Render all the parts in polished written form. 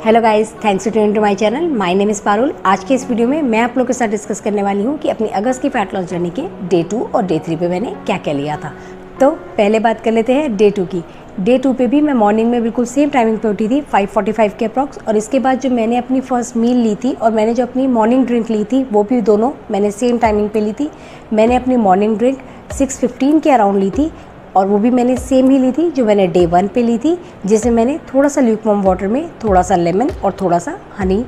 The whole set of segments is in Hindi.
Hello guys, thanks for tuning to my channel. My name is Parul. आज के इस वीडियो में मैं आप लोगों के साथ डिस्कस करने वाली हूँ कि अपनी अगस्त की फैट लॉस जर्नी के डे 2 और डे 3 पे मैंने क्या क्या लिया था। तो पहले बात कर लेते हैं डे 2 की। डे 2 पे भी मैं मॉर्निंग में बिल्कुल सेम टाइमिंग पे उठी थी 5:45 के अप्रॉक्स, और इसके बाद जो मैंने अपनी फर्स्ट मील ली थी और मैंने जो अपनी मॉर्निंग ड्रिंक ली थी वो भी दोनों मैंने सेम टाइमिंग पे ली थी। मैंने अपनी मॉर्निंग ड्रिंक 6:15 के अराउंड ली थी और वो भी मैंने सेम ही ली थी जो मैंने डे 1 पे ली थी, जिसमें मैंने थोड़ा सा ल्यूकवार्म वाटर में थोड़ा सा लेमन और थोड़ा सा हनी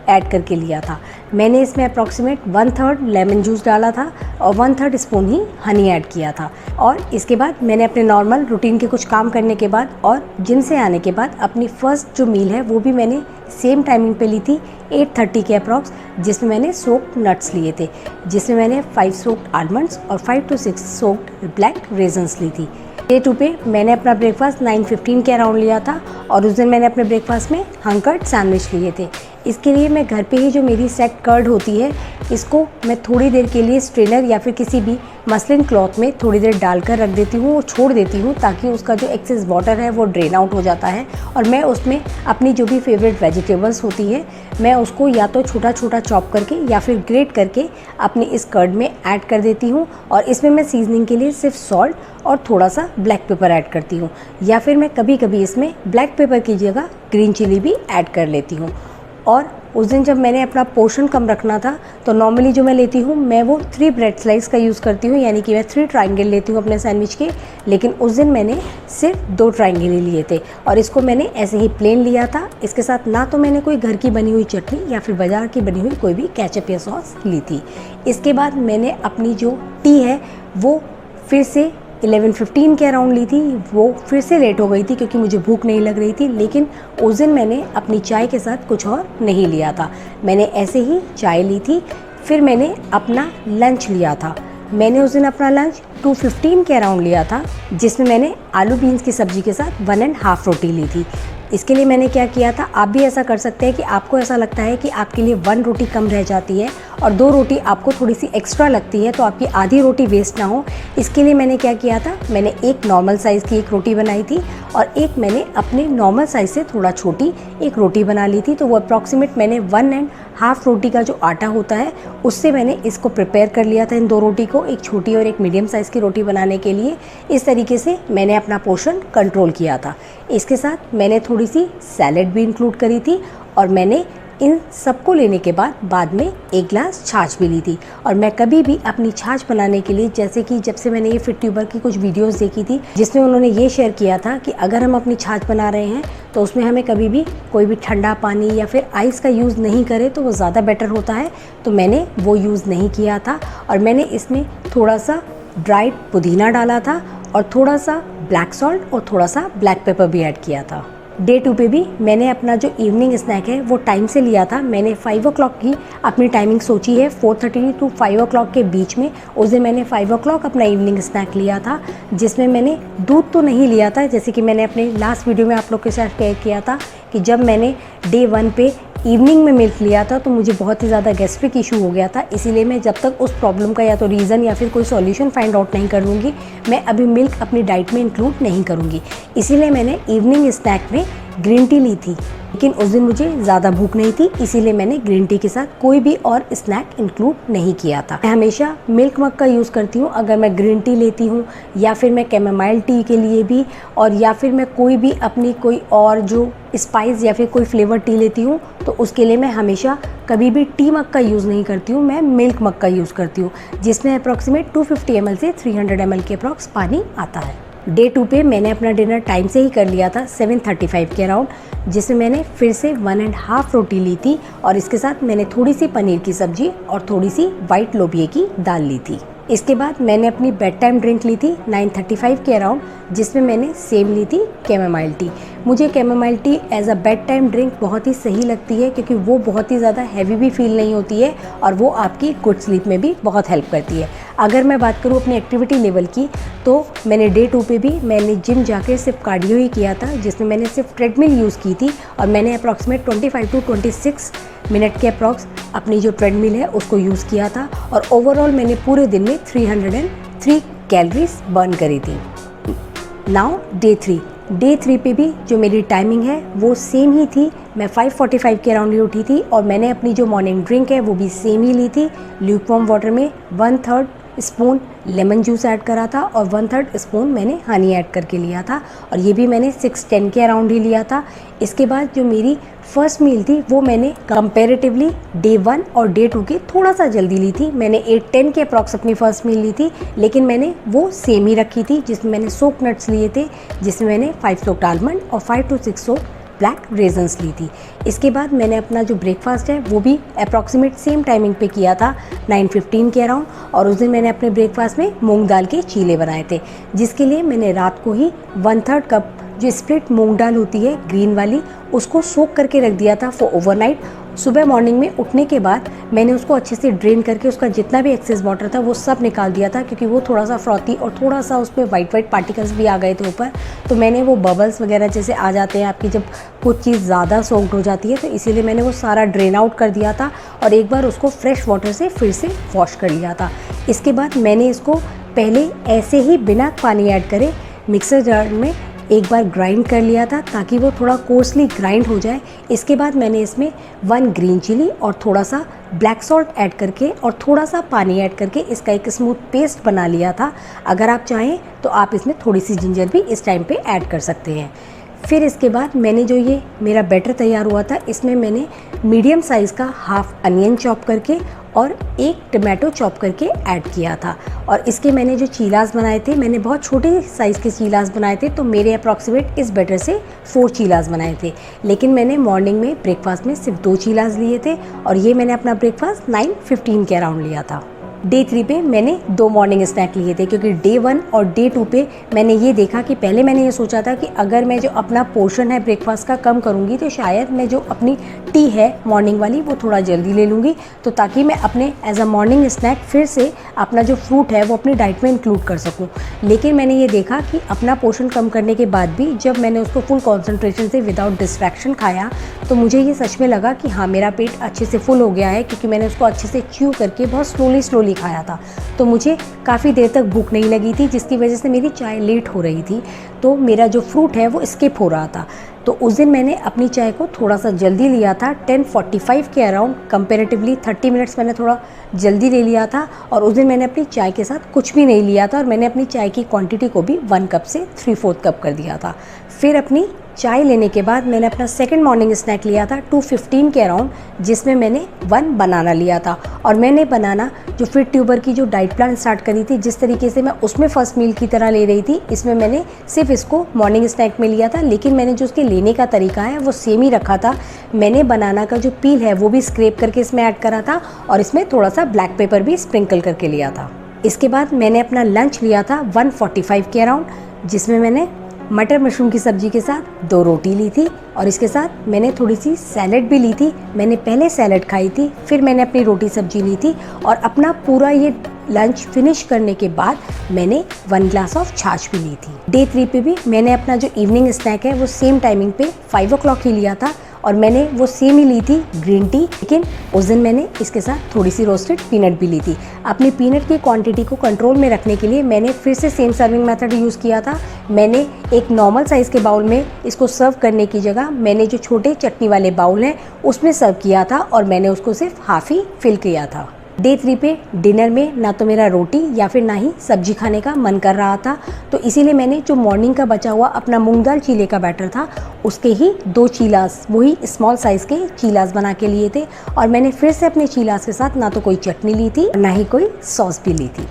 ऐड करके लिया था। मैंने इसमें अप्रॉक्सीमेट 1/3 लेमन जूस डाला था और 1/3 स्पून ही हनी ऐड किया था। और इसके बाद मैंने अपने नॉर्मल रूटीन के कुछ काम करने के बाद और जिम से आने के बाद अपनी फर्स्ट जो मील है वो भी मैंने सेम टाइमिंग पे ली थी 8:30 के अप्रॉक्स, जिसमें मैंने सोक्ड नट्स लिए थे, जिसमें मैंने 5 सोक्ड आलमंड्स और 5 to 6 सोक्ड ब्लैक रेजन्स ली थी। डे 2 पे मैंने अपना ब्रेकफास्ट 9:15 के अराउंड लिया था और उस दिन मैंने अपने ब्रेकफास्ट में हंकर्ड सैंडविच लिए थे। इसके लिए मैं घर पे ही जो मेरी सेट कर्ड होती है इसको मैं थोड़ी देर के लिए स्ट्रेनर या फिर किसी भी मसलिन क्लॉथ में थोड़ी देर डालकर रख देती हूँ और छोड़ देती हूँ ताकि उसका जो एक्सेस वाटर है वो ड्रेन आउट हो जाता है। और मैं उसमें अपनी जो भी फेवरेट वेजिटेबल्स होती है मैं उसको या तो छोटा छोटा चॉप करके या फिर ग्रेट करके अपनी इस कर्ड में ऐड कर देती हूँ। और इसमें मैं सीजनिंग के लिए सिर्फ सॉल्ट और थोड़ा सा ब्लैक पेपर ऐड करती हूँ, या फिर मैं कभी कभी इसमें ब्लैक पेपर की जगह ग्रीन चिली भी ऐड कर लेती हूँ। और उस दिन जब मैंने अपना पोर्शन कम रखना था तो नॉर्मली जो मैं लेती हूँ मैं वो 3 ब्रेड स्लाइस का यूज़ करती हूँ, यानी कि मैं 3 ट्रायंगल लेती हूँ अपने सैंडविच के। लेकिन उस दिन मैंने सिर्फ 2 ट्रायंगल ही लिए थे और इसको मैंने ऐसे ही प्लेन लिया था। इसके साथ ना तो मैंने कोई घर की बनी हुई चटनी या फिर बाज़ार की बनी हुई कोई भी केचप या सॉस ली थी। इसके बाद मैंने अपनी जो टी है वो फिर से 11:15 के अराउंड ली थी। वो फिर से लेट हो गई थी क्योंकि मुझे भूख नहीं लग रही थी, लेकिन उस दिन मैंने अपनी चाय के साथ कुछ और नहीं लिया था, मैंने ऐसे ही चाय ली थी। फिर मैंने अपना लंच लिया था। मैंने उस दिन अपना लंच 2:15 के अराउंड लिया था, जिसमें मैंने आलू बीन्स की सब्ज़ी के साथ 1.5 रोटी ली थी। इसके लिए मैंने क्या किया था, आप भी ऐसा कर सकते हैं कि आपको ऐसा लगता है कि आपके लिए 1 रोटी कम रह जाती है और 2 रोटी आपको थोड़ी सी एक्स्ट्रा लगती है तो आपकी आधी रोटी वेस्ट ना हो। इसके लिए मैंने क्या किया था, मैंने एक नॉर्मल साइज़ की एक रोटी बनाई थी और एक मैंने अपने नॉर्मल साइज़ से थोड़ा छोटी एक रोटी बना ली थी। तो वो अप्रॉक्सीमेट मैंने 1.5 रोटी का जो आटा होता है उससे मैंने इसको प्रिपेयर कर लिया था, इन 2 रोटी को, एक छोटी और एक मीडियम साइज़ की रोटी बनाने के लिए। इस तरीके से मैंने अपना पोर्शन कंट्रोल किया था। इसके साथ मैंने थोड़ी सी सैलेड भी इंक्लूड करी थी और मैंने इन सबको लेने के बाद में 1 ग्लास छाछ भी ली थी। और मैं कभी भी अपनी छाछ बनाने के लिए, जैसे कि जब से मैंने ये फिट ट्यूबर की कुछ वीडियोस देखी थी जिसमें उन्होंने ये शेयर किया था कि अगर हम अपनी छाछ बना रहे हैं तो उसमें हमें कभी भी कोई भी ठंडा पानी या फिर आइस का यूज़ नहीं करें तो वो ज़्यादा बेटर होता है। तो मैंने वो यूज़ नहीं किया था और मैंने इसमें थोड़ा सा ड्राइड पुदीना डाला था और थोड़ा सा ब्लैक सॉल्ट और थोड़ा सा ब्लैक पेपर भी ऐड किया था। डे 2 पे भी मैंने अपना जो इवनिंग स्नैक है वो टाइम से लिया था। मैंने 5 o'clock की अपनी टाइमिंग सोची है, 4:30 to 5 o'clock के बीच में। उस दिन मैंने 5 o'clock अपना इवनिंग स्नैक लिया था, जिसमें मैंने दूध तो नहीं लिया था, जैसे कि मैंने अपने लास्ट वीडियो में आप लोग के साथ शेयर किया था कि जब मैंने डे 1 पे इवनिंग में मिल्क लिया था तो मुझे बहुत ही ज़्यादा गैस्ट्रिक इशू हो गया था। इसीलिए मैं जब तक उस प्रॉब्लम का या तो रीज़न या फिर कोई सॉल्यूशन फाइंड आउट नहीं कर लूँगी, मैं अभी मिल्क अपनी डाइट में इंक्लूड नहीं करूँगी। इसीलिए मैंने इवनिंग स्नैक में ग्रीन टी ली थी, लेकिन उस दिन मुझे ज़्यादा भूख नहीं थी, इसीलिए मैंने ग्रीन टी के साथ कोई भी और स्नैक इंक्लूड नहीं किया था। मैं हमेशा मिल्क मग का यूज़ करती हूँ अगर मैं ग्रीन टी लेती हूँ, या फिर मैं कैमोमाइल टी के लिए भी, और या फिर मैं कोई भी अपनी कोई और जो स्पाइस या फिर कोई फ्लेवर टी लेती हूँ तो उसके लिए मैं हमेशा कभी भी टी मग का यूज़ नहीं करती हूँ, मैं मिल्क मग का यूज़ करती हूँ, जिसमें अप्रॉक्सीमेट 250 ml से 300 ml के अप्रॉक्स पानी आता है। डे 2 पे मैंने अपना डिनर टाइम से ही कर लिया था 7:35 के अराउंड, जिसमें मैंने फिर से 1.5 रोटी ली थी और इसके साथ मैंने थोड़ी सी पनीर की सब्जी और थोड़ी सी वाइट लोबिया की दाल ली थी। इसके बाद मैंने अपनी बेड टाइम ड्रिंक ली थी 9:35 के अराउंड, जिसमें मैंने सेम ली थी कैमोमाइल टी। मुझे chamomile tea as a bed time drink बहुत ही सही लगती है क्योंकि वो बहुत ही ज़्यादा हैवी भी फील नहीं होती है और वो आपकी गुड स्लीप में भी बहुत हेल्प करती है। अगर मैं बात करूँ अपनी एक्टिविटी लेवल की तो मैंने डे 2 पे भी मैंने जिम जाकर सिर्फ कार्डियो ही किया था, जिसमें मैंने सिर्फ ट्रेडमिल यूज़ की थी और मैंने अप्रॉक्सीमेट 25 to 26 मिनट के अप्रॉक्स अपनी जो ट्रेडमिल है उसको यूज़ किया था और ओवरऑल मैंने पूरे दिन में 303 कैलोरीज बर्न करी थी। Now day 3। डे 3 पे भी जो मेरी टाइमिंग है वो सेम ही थी। मैं 5:45 के अराउंड ही उठी थी और मैंने अपनी जो मॉर्निंग ड्रिंक है वो भी सेम ही ली थी। ल्यूकवार्म वाटर में 1/3 स्पून लेमन जूस ऐड करा था और 1/3 स्पून मैंने हनी ऐड करके लिया था और ये भी मैंने 6:10 के अराउंड ही लिया था। इसके बाद जो मेरी फर्स्ट मील थी वो मैंने कंपैरेटिवली डे 1 और डे 2 के थोड़ा सा जल्दी ली थी। मैंने 8:10 के अप्रॉक्स अपनी फर्स्ट मील ली थी, लेकिन मैंने वो सेम ही रखी थी जिसमें मैंने सोक नट्स लिए थे, जिसमें मैंने 5 सोक्ड आलमंड और 5 to 6 सोक्ड ब्लैक रेजन्स ली थी। इसके बाद मैंने अपना जो ब्रेकफास्ट है वो भी अप्रॉक्सीमेट सेम टाइमिंग पे किया था 9:15 के अराउंड और उस दिन मैंने अपने ब्रेकफास्ट में मूंग दाल के चीले बनाए थे, जिसके लिए मैंने रात को ही 1/3 कप जो स्प्लिट मूंग दाल होती है ग्रीन वाली उसको सोक करके रख दिया था फॉर ओवरनाइट। सुबह मॉर्निंग में उठने के बाद मैंने उसको अच्छे से ड्रेन करके उसका जितना भी एक्सेस वाटर था वो सब निकाल दिया था, क्योंकि वो थोड़ा सा फ्रॉथी और थोड़ा सा उसमें वाइट पार्टिकल्स भी आ गए थे ऊपर। तो मैंने वो बबल्स वगैरह जैसे आ जाते हैं आपकी जब कुछ चीज़ ज़्यादा सोक्ड हो जाती है, तो इसीलिए मैंने वो सारा ड्रेन आउट कर दिया था और एक बार उसको फ्रेश वाटर से फिर से वॉश कर लिया था। इसके बाद मैंने इसको पहले ऐसे ही बिना पानी ऐड करे मिक्सर जार में एक बार ग्राइंड कर लिया था ताकि वो थोड़ा कोर्सली ग्राइंड हो जाए। इसके बाद मैंने इसमें 1 ग्रीन चिली और थोड़ा सा ब्लैक सॉल्ट ऐड करके और थोड़ा सा पानी ऐड करके इसका एक स्मूथ पेस्ट बना लिया था। अगर आप चाहें तो आप इसमें थोड़ी सी जिंजर भी इस टाइम पे ऐड कर सकते हैं। फिर इसके बाद मैंने जो ये मेरा बैटर तैयार हुआ था इसमें मैंने मीडियम साइज़ का हाफ अनियन चॉप करके और 1 टमाटो चॉप करके ऐड किया था। और इसके मैंने जो चीलास बनाए थे, मैंने बहुत छोटे साइज़ के चीलास बनाए थे, तो मेरे अप्रॉक्सीमेट इस बैटर से 4 चीलास बनाए थे। लेकिन मैंने मॉर्निंग में ब्रेकफास्ट में सिर्फ 2 चीलास लिए थे और ये मैंने अपना ब्रेकफास्ट 9:15 के अराउंड लिया था। डे 3 पे मैंने 2 मॉर्निंग स्नैक लिए थे, क्योंकि डे 1 और डे 2 पे मैंने ये देखा कि पहले मैंने ये सोचा था कि अगर मैं जो अपना पोर्शन है ब्रेकफास्ट का कम करूँगी तो शायद मैं जो अपनी टी है मॉर्निंग वाली वो थोड़ा जल्दी ले लूँगी, तो ताकि मैं अपने एज अ मॉर्निंग स्नैक फिर से अपना जो फ्रूट है वो अपनी डाइट में इंक्लूड कर सकूँ। लेकिन मैंने ये देखा कि अपना पोर्शन कम करने के बाद भी जब मैंने उसको फुल कॉन्सेंट्रेशन से विदाउट डिस्ट्रैक्शन खाया तो मुझे ये सच में लगा कि हाँ मेरा पेट अच्छे से फुल हो गया है, क्योंकि मैंने उसको अच्छे से च्यू करके बहुत स्लोली खाया था। तो मुझे काफ़ी देर तक भूख नहीं लगी थी, जिसकी वजह से मेरी चाय लेट हो रही थी, तो मेरा जो फ्रूट है वो स्किप हो रहा था। तो उस दिन मैंने अपनी चाय को थोड़ा सा जल्दी लिया था 10:45 के अराउंड, कंपेरेटिवली 30 मिनट्स मैंने थोड़ा जल्दी ले लिया था। और उस दिन मैंने अपनी चाय के साथ कुछ भी नहीं लिया था और मैंने अपनी चाय की क्वांटिटी को भी 1 कप से 3/4 कप कर दिया था। फिर अपनी चाय लेने के बाद मैंने अपना सेकंड मॉर्निंग स्नैक लिया था 2:15 के अराउंड, जिसमें मैंने 1 बनाना लिया था। और मैंने बनाना जो फिट ट्यूबर की जो डाइट प्लान स्टार्ट करी थी, जिस तरीके से मैं उसमें फर्स्ट मील की तरह ले रही थी, इसमें मैंने सिर्फ इसको मॉर्निंग स्नैक में लिया था, लेकिन मैंने जो उसके लेने का तरीका है वो सेम ही रखा था। मैंने बनाना का जो पील है वो भी स्क्रैप करके इसमें ऐड करा था और इसमें थोड़ा सा ब्लैक पेपर भी स्प्रिंकल करके लिया था। इसके बाद मैंने अपना लंच लिया था 1:45 के अराउंड, जिसमें मैंने मटर मशरूम की सब्ज़ी के साथ 2 रोटी ली थी और इसके साथ मैंने थोड़ी सी सैलड भी ली थी। मैंने पहले सैलड खाई थी, फिर मैंने अपनी रोटी सब्जी ली थी और अपना पूरा ये लंच फिनिश करने के बाद मैंने 1 ग्लास ऑफ छाछ भी ली थी। डे 3 पे भी मैंने अपना जो इवनिंग स्नैक है वो सेम टाइमिंग पे 5 o'clock ही लिया था और मैंने वो सेम ही ली थी ग्रीन टी, लेकिन उस दिन मैंने इसके साथ थोड़ी सी रोस्टेड पीनट भी ली थी। अपनी पीनट की क्वांटिटी को कंट्रोल में रखने के लिए मैंने फिर से सेम सर्विंग मेथड यूज़ किया था। मैंने एक नॉर्मल साइज़ के बाउल में इसको सर्व करने की जगह मैंने जो छोटे चटनी वाले बाउल हैं उसमें सर्व किया था और मैंने उसको सिर्फ हाफ ही फिल किया था। डे 3 पे डिनर में ना तो मेरा रोटी या फिर ना ही सब्जी खाने का मन कर रहा था, तो इसीलिए मैंने जो मॉर्निंग का बचा हुआ अपना मूंग दाल चीले का बैटर था उसके ही 2 चीलास, वही स्मॉल साइज़ के चीलास बना के लिए थे और मैंने फिर से अपने चीलास के साथ ना तो कोई चटनी ली थी ना ही कोई सॉस भी ली थी।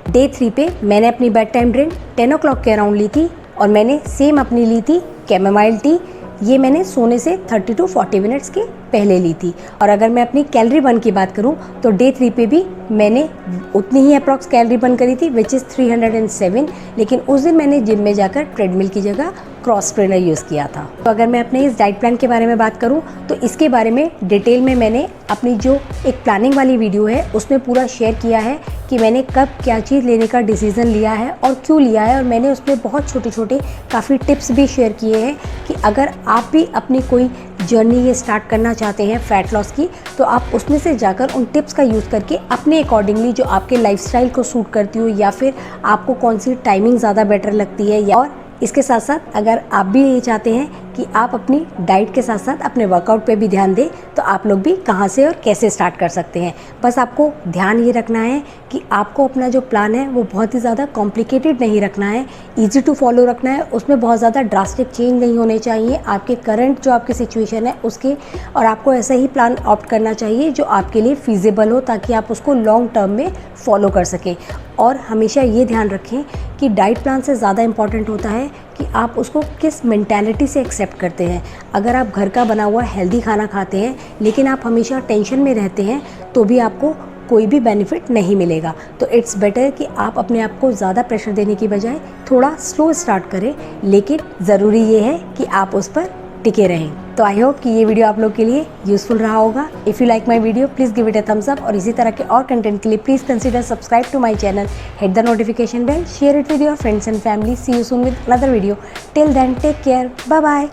डे 3 पे मैंने अपनी बेड टाइम ड्रिंक 10 o'clock के अराउंड ली थी और मैंने सेम अपनी ली थी कैमोमाइल टी। ये मैंने सोने से 30 to 40 मिनट्स के पहले ली थी। और अगर मैं अपनी कैलोरी बर्न की बात करूं तो डे 3 पे भी मैंने उतनी ही अप्रॉक्स कैलोरी बर्न करी थी, विच इज़ 307, लेकिन उस दिन मैंने जिम में जाकर ट्रेडमिल की जगह क्रॉस ट्रेनर यूज़ किया था। तो अगर मैं अपने इस डाइट प्लान के बारे में बात करूं तो इसके बारे में डिटेल में मैंने अपनी जो एक प्लानिंग वाली वीडियो है उसमें पूरा शेयर किया है कि मैंने कब क्या चीज़ लेने का डिसीज़न लिया है और क्यों लिया है, और मैंने उसमें बहुत छोटे छोटे काफ़ी टिप्स भी शेयर किए हैं कि अगर आप भी अपनी कोई जर्नी ये स्टार्ट करना चाहते हैं फ़ैट लॉस की, तो आप उसमें से जाकर उन टिप्स का यूज़ करके अपने अकॉर्डिंगली जो आपके लाइफस्टाइल को सूट करती हो या फिर आपको कौन सी टाइमिंग ज़्यादा बेटर लगती है या और इसके साथ साथ अगर आप भी ये चाहते हैं कि आप अपनी डाइट के साथ साथ अपने वर्कआउट पे भी ध्यान दें, तो आप लोग भी कहाँ से और कैसे स्टार्ट कर सकते हैं। बस आपको ध्यान ये रखना है कि आपको अपना जो प्लान है वो बहुत ही ज़्यादा कॉम्प्लिकेटेड नहीं रखना है, ईजी टू फॉलो रखना है। उसमें बहुत ज़्यादा ड्रास्टिक चेंज नहीं होने चाहिए आपके करंट जो आपकी सिचुएशन है उसके, और आपको ऐसा ही प्लान ऑप्ट करना चाहिए जो आपके लिए फिजिबल हो, ताकि आप उसको लॉन्ग टर्म में फॉलो कर सकें। और हमेशा ये ध्यान रखें कि डाइट प्लान से ज़्यादा इम्पॉर्टेंट होता है कि आप उसको किस मेंटालिटी से एक्सेप्ट करते हैं। अगर आप घर का बना हुआ हेल्दी खाना खाते हैं लेकिन आप हमेशा टेंशन में रहते हैं, तो भी आपको कोई भी बेनिफिट नहीं मिलेगा। तो इट्स बेटर कि आप अपने आप को ज़्यादा प्रेशर देने की बजाय थोड़ा स्लो स्टार्ट करें, लेकिन ज़रूरी ये है कि आप उस पर टिके रहें। तो आई होप कि ये वीडियो आप लोग के लिए यूज़फुल रहा होगा। If you like my video please give it a thumbs up, और इसी तरह के और कंटेंट के लिए please consider subscribe to my channel, hit the notification bell, share it with your friends and family. See you soon with another video. Till then take care, bye bye.